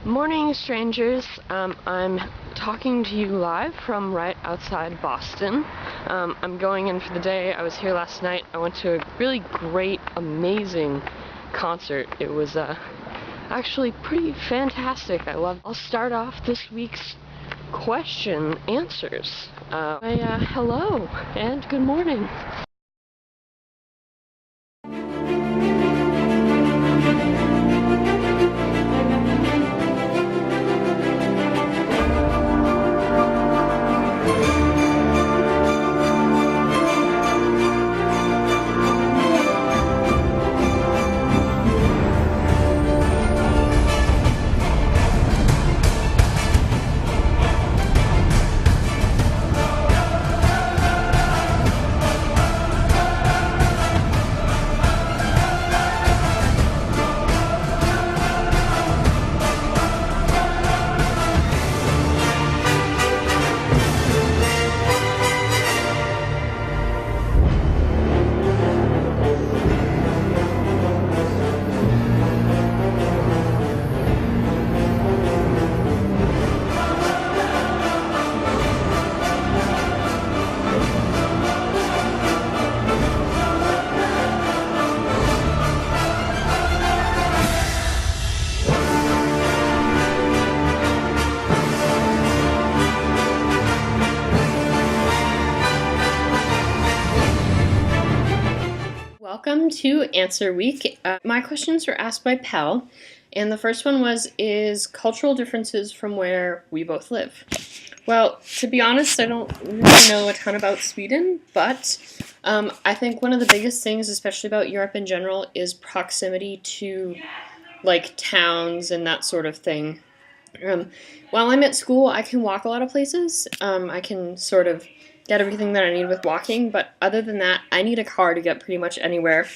Morning, strangers. I'm talking to you live from right outside Boston. I'm going in for the day. I was here last night. I went to a really great, amazing concert. It was actually pretty fantastic. I'll start off this week's question answers. Hello and good morning. Welcome to Answer Week. My questions were asked by Pell, and the first one was, is cultural differences from where we both live? Well, to be honest, I don't really know a ton about Sweden, but I think one of the biggest things, especially about Europe in general, is proximity to, like, towns and that sort of thing. While I'm at school, I can walk a lot of places. I can sort of get everything that I need with walking, but other than that, I need a car to get pretty much anywhere,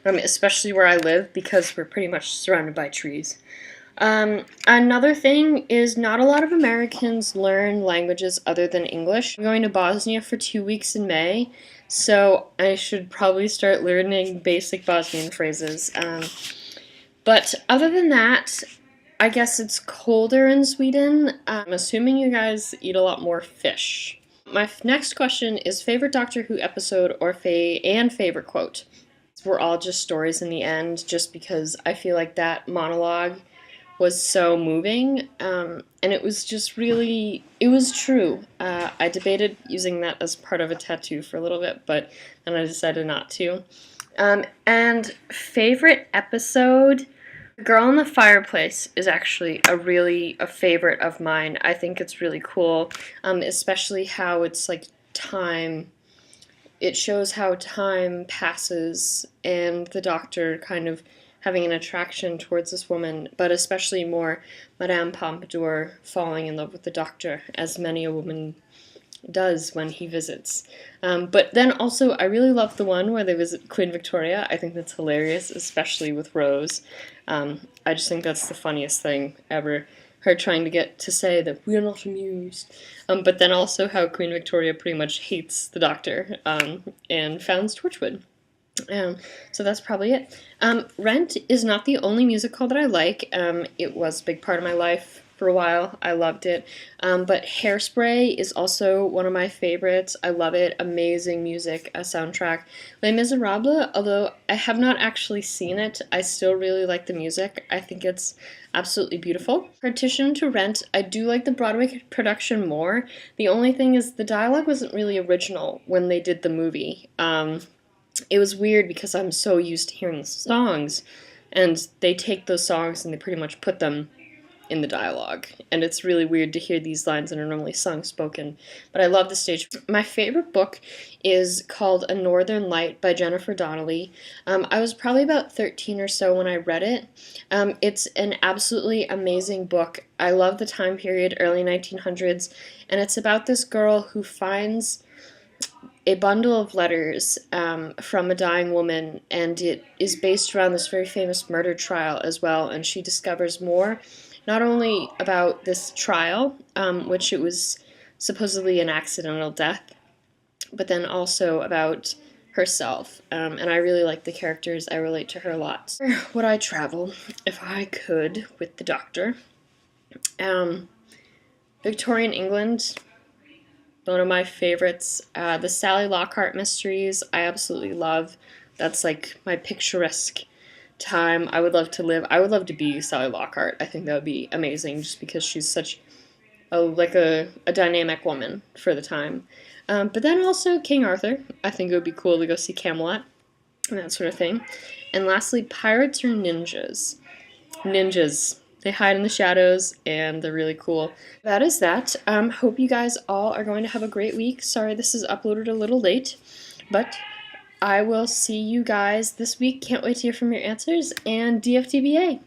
especially where I live, because we're pretty much surrounded by trees. Another thing is not a lot of Americans learn languages other than English. I'm going to Bosnia for 2 weeks in May, so I should probably start learning basic Bosnian phrases. But other than that, I guess it's colder in Sweden. I'm assuming you guys eat a lot more fish. My next question is favorite Doctor Who episode or favorite quote. We're all just stories in the end, just because I feel like that monologue was so moving, and it was just really, it was true. I debated using that as part of a tattoo for a little bit, but then I decided not to. And favorite episode, Girl in the Fireplace is actually a favorite of mine. I think it's really cool, especially how it's like time. It shows how time passes and the Doctor kind of having an attraction towards this woman, but especially more Madame Pompadour falling in love with the Doctor, as many a woman does when he visits. But then also, I really love the one where they visit Queen Victoria. I think that's hilarious, especially with Rose. I just think that's the funniest thing ever. Her trying to get to say that we're not amused. But then also how Queen Victoria pretty much hates the Doctor and founds Torchwood. So that's probably it. Rent is not the only musical that I like. It was a big part of my life for a while. I loved it. But Hairspray is also one of my favorites. I love it. Amazing music, a soundtrack. Les Miserables, although I have not actually seen it, I still really like the music. I think it's absolutely beautiful. Partition to Rent, I do like the Broadway production more. The only thing is the dialogue wasn't really original when they did the movie. It was weird because I'm so used to hearing the songs, and they take those songs and they pretty much put them in the dialogue, and it's really weird to hear these lines that are normally sung spoken, but I love the stage. My favorite book is called A Northern Light by Jennifer Donnelly. I was probably about 13 or so when I read it. It's an absolutely amazing book. I love the time period, early 1900s, and it's about this girl who finds a bundle of letters from a dying woman, and it is based around this very famous murder trial as well, and she discovers more not only about this trial, which it was supposedly an accidental death, but then also about herself. And I really like the characters. I relate to her a lot. Would I travel if I could with the Doctor? Um, Victorian England, one of my favorites. The Sally Lockhart mysteries, I absolutely love. That's like my picturesque time. I would love to live. I would love to be Sally Lockhart. I think that would be amazing, just because she's such a dynamic woman for the time. But then also King Arthur. I think it would be cool to go see Camelot and that sort of thing. And lastly, pirates or ninjas. Ninjas. They hide in the shadows, and they're really cool. That is that. Hope you guys all are going to have a great week. Sorry this is uploaded a little late, but I will see you guys this week. Can't wait to hear from your answers, and DFTBA.